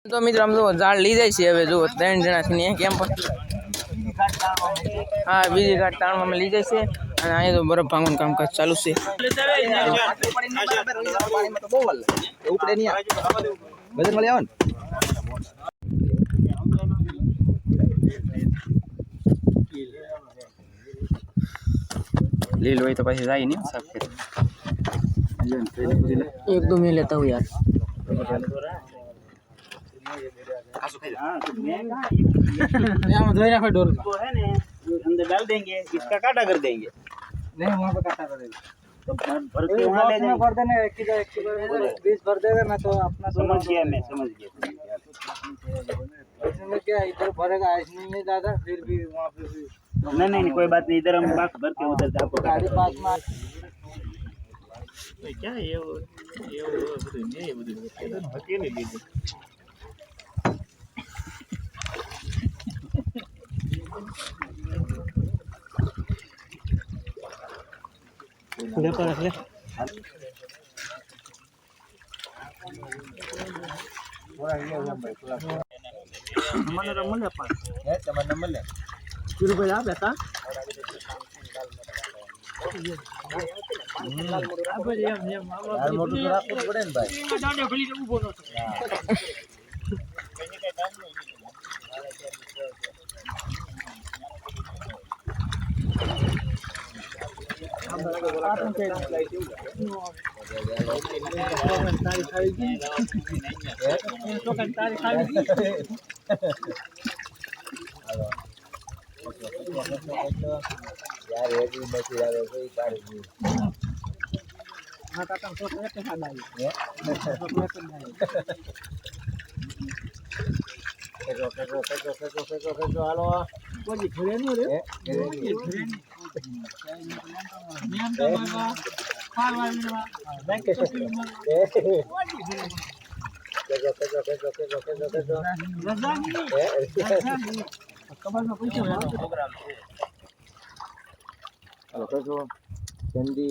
તો મિત્રો આમ જો ઝાડ લઈ જાય છે હવે જો 3 જણાથી ને કેમ પણ હા બીજી ગાંઠ તાણવામાં લઈ જાય છે અને અહીંયા તો બરફ ભાંગવાનું કામકાજ ચાલુ છે લીલ હોય તો પછી જાય ને સાફ કરી एक दो में लेता हूँ यार अंदर डाल देंगे इसका काटा कर देंगे नहीं वहाँ पे काटा करेगा तो भर के वहाँ ले जाएंगे कर देना 1 किलो 20 भर देगा ना तो अपना समझ गया मैं समझ गया इसमें क्या इधर भरेगा इसमें नहीं ज्यादा फिर भी वहाँ पे भी नहीं कोई बात नहीं इधर हम बात भर के उधर आपको गाड़ी पास में क्या ये બધું ને એ બધું હકે ને લીધું देखो रख ले મને રમલે પણ है તમાર નંબર લે કિરુ ભાઈ આ બેટા यार मोटू तो રાખવું પડે ને ભાઈ દાંડે ભલી ઊભો નતો यार ये भी मछली यार कोई तारीख नहीं હા કાકા તો એક ખાડા फेंको हालो કોઈ ઘરે નો રે નિયમ તો બાબા ફારવાડીમાં बैंक के फेंको રજાની કબરમાં પૈસા હોય પ્રોગ્રામ છે हेलो फेंको चंदी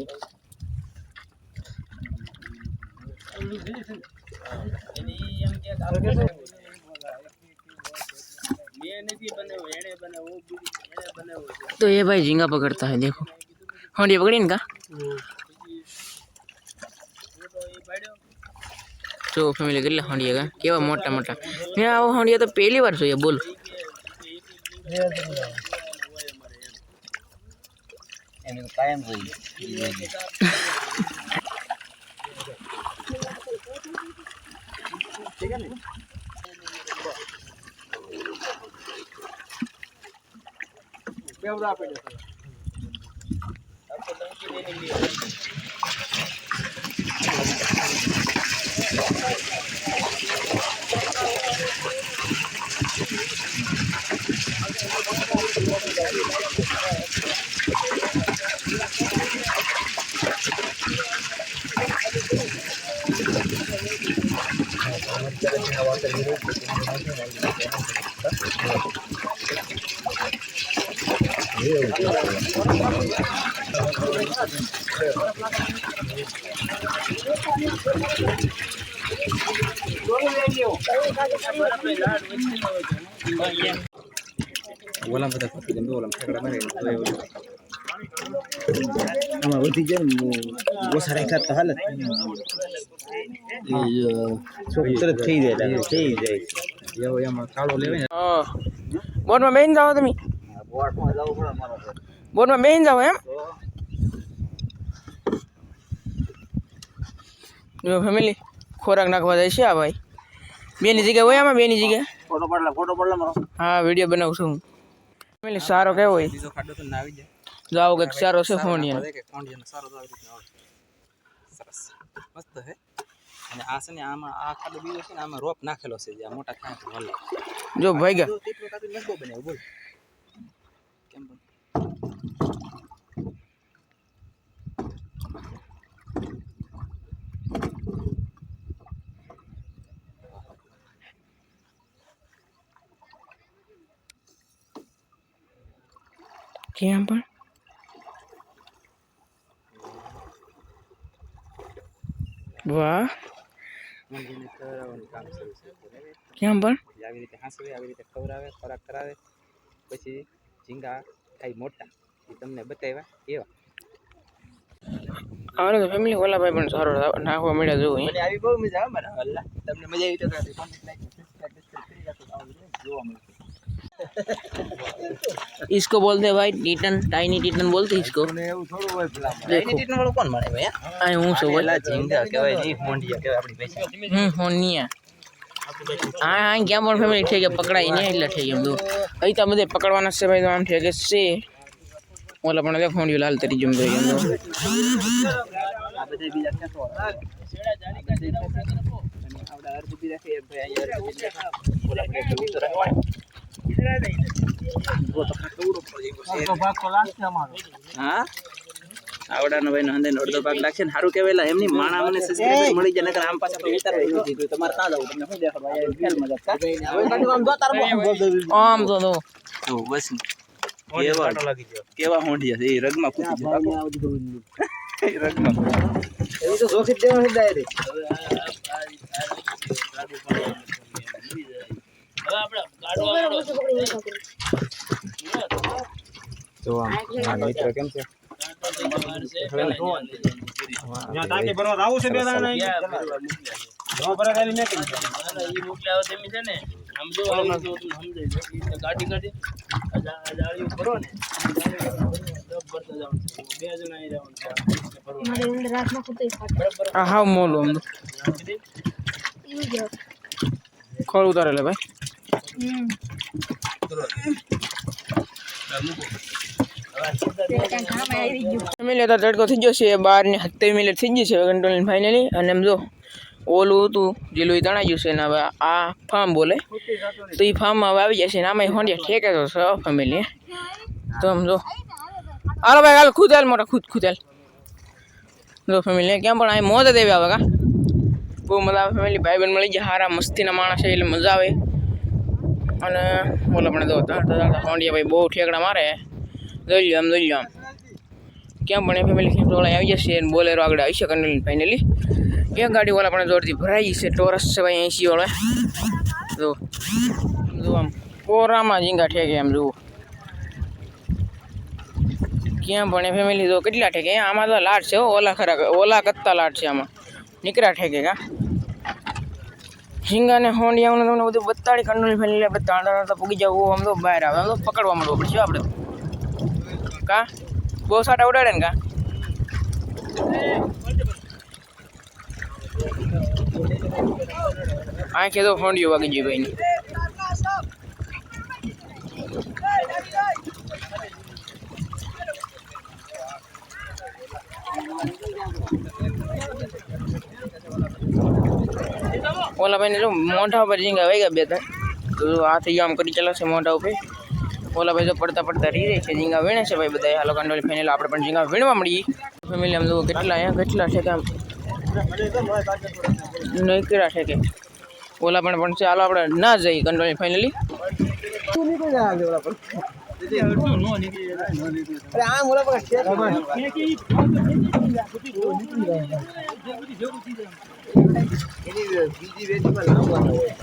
तो ये भाई झींगा पकड़ता है देखो होंडिया पकड़ी इनका जो फैमिली कर ले होंडिया का केवा मोटा मोटा मैं वो होंडिया तो पहली बार જોઈએ બોલ एने तो कायम रही ठीक है ना बेवड़ा पे आपको डंकी देने लिए ઓલા બધા ફકી દે ઓલા ઠેકડા મારે આમાં વધી જાય ને ઓછા રાખ્યા તો હાલત તરત થઈ જાય એવો એમાં કાળો લેવે ને હા બોટમાં બેહીને જાઓ તમે બોટમાં જવું પડે મારો બોટમાં બેહીને જાઓ એમ જો ફેમિલી ખોરાક નાખવા જાય છે આ ભાઈ બેની જગ્યા હોય આમાં બેની જગ્યા फोटो पड़ ला मारो હા વિડીયો બનાવું છું હું ફેમિલી સારો કેવો હોય બીજો ખાડો તો ના આવી જાય જો આવો કંઈક સારો છે ફોનિયાનો કે કોંડિયાનો સારો તો આવી રીતે આવે સરસ મસ્ત હે અને આ છે ને આમાં આ ખાડો બીજો છે ને આમાં રોપ નાખેલો છે જે આ મોટા ખાંચ વાળો જો ભાઈ ગયા તેટલો કાપી નસો બનાવ્યો બોલ કેમ બોલ કેમ પણ વાહ હોંડિયાને ખવડાવવાનું કામ શરૂ છે બરાબર. કેમ પણ એટલે આવી રીતે હાંસવે, આવી રીતે ખવડાવે, ખોરાક કરાવે, પછી ઝીંગા થાય મોટા. એ તમને બતાવ્યા એવા. અમારે તો ફેમિલી ઓલા ભાઈ પણ સારો નાખવા મળ્યા જોવું મને આવી બહુ મજા આવે મારા અલ્લાહ. તમને મજા આવી તો કોમેન્ટ લાઈક સબસ્ક્રાઇબ કરી રાખો તો આવું જોવા મળશે. इसको बोलते हैं भाई टीटन, टाइनी टीटन बोलते हैं इसको। એવું થોડું હોય પેલા देखो ટીટન વાળો કોણ મળે ભાઈ? आए हूँ सो भाई એલા ઝીંગા કહેવાય નહીં, હોંડિયા કહેવાય આપણી ભાષામાં. होनिया हाँ हाँ क्या बोल फैमिली ठीक है पकड़ा ही नहीं એટલે ठीक है બધું અહીં તો બધે પકડવાના છે ભાઈ તો આમ ઠેકે છે ઓલા પણ દેખ હોંડિયો લાલ તરી જમ ગઈ આ બધા બીજા ખેતો અને આવડા અરબી રાખે એક ભાઈ અહીંયા અરબી રાખે. ઓલા આપણે કબૂતર તો રાખવાય. વો તો ખાટુડો પડી ગયો છે. તો ભાગ તો લાગશે અમારો હા આવડાનો ભાઈનો હંદે અડધો ભાગ લાગશે ને સારું કહેવાય એમની માણા મને સબસ્ક્રાઇબર મળી જાય નકર આમ પાછા તો ઉતારવા નથી દીધું. તમારે કાં જવું તમને શું દેખાડવા યાર ખેલ મજા કા હવે કાઢી આમ જો તાર આમ તો દો તો બસ કેવા હોંડિયા છે એ રગમાં કૂદી જાય એ રગમાં એ તો જોખી દેવા છે ડાયરેક્ટ તો આ મિત્ર કેમ છે ત્યાં તાકે ભરવા આવું છે બે દાણા નો ભરા ખાલી મે કરી ઈ મોકલાવો તેમ છે ને આમ જો આમ તો સમજાય છે ગાડી ગાડી જાળીઓ કરો ને ભરતા જવાનું છે બે જણા આવી જવાનું છે આ હાવ મોલો આમ તો ખોળ ઉતારે લે ભાઈ ફેમિલી તો તડકો થઈ ગયો છે 12:70 મિનિટ થઈ ગઈ છે કંટ્રોલ ફાઇનલી અને એમ જો ઓલું હતું જેલું એ તણાઈ ગયું છે ને હવે આ ફાર્મ બોલે તો એ ફાર્મમાં હવે આવી જશે ને આમાં હોંડિયા ઠેકે તો છે ફેમિલી તો આમ જો હાલો ભાઈ હાલ ખુદ હાલ મોટા ખુદ હાલ જો ફેમિલી કેમ પણ અહીં મોજ દેવી આવે કા બહુ મજા આવે ફેમિલી ભાઈ બહેન મળી જાય સારા મસ્તીના માણસ છે એટલે મજા આવે અને બોલો પણ જો હોંડિયા ભાઈ બહુ ઠેકડા મારે જોઈ લો આમ ક્યાં પણ એ ફેમિલી થોડા આવી જશે અને બોલેરો આગળ આવી શકે ફાઇનલી એક ગાડી વાળા પણ જોરથી ભરાઈ છે ટોરસ છે ભાઈ 80 વાળા જો આમ કોરામાં ઝીંગા ઠેકે આમ જુઓ ક્યાં પણ એ ફેમિલી જો કેટલા ઠેકે આમાં તો લાટ છે ઓલા ખરા ઓલા કરતા લાટ છે આમાં નીકળ્યા ઠેકે કા ઝીંગા ને હોંડિયાઓને તમને બધું બતાડી કંટ્રોલ ફેમિલી બતાડા તો પૂગી જવું આમ તો બહાર આવે આમ તો પકડવા મળવું પડશે આપણે કા બહુ સાટા ઉડાડે ને કા આંખે તો હોંડિયો વાગી ગઈ ભાઈ ઓલા ભાઈ ને જો મોઢા ઉપર ઝીંગા વાગ્યા બે ત્રણ તો આ થઈ આમ કરી ચાલશે મોઢા ઉપર ઓલા ભાઈ તો પડતા રહી રહી છે ઝીંગા વીણે છે ભાઈ બધા હાલો કંટ્રોલ ફેમિલી આપણે પણ ઝીંગા વીણવા મળીએ ફેમિલી આમ જુઓ કેટલા છે કે આમ નીકળ્યા છે કે ઓલા પણ છે હાલો આપણે ના જઈએ કંટ્રોલ ફાઇનલી તું નીકળી જા આગળ ઓલા પર અરે આ મોલા પર છે એની બીજી વેચમાં લાવવાનો હોય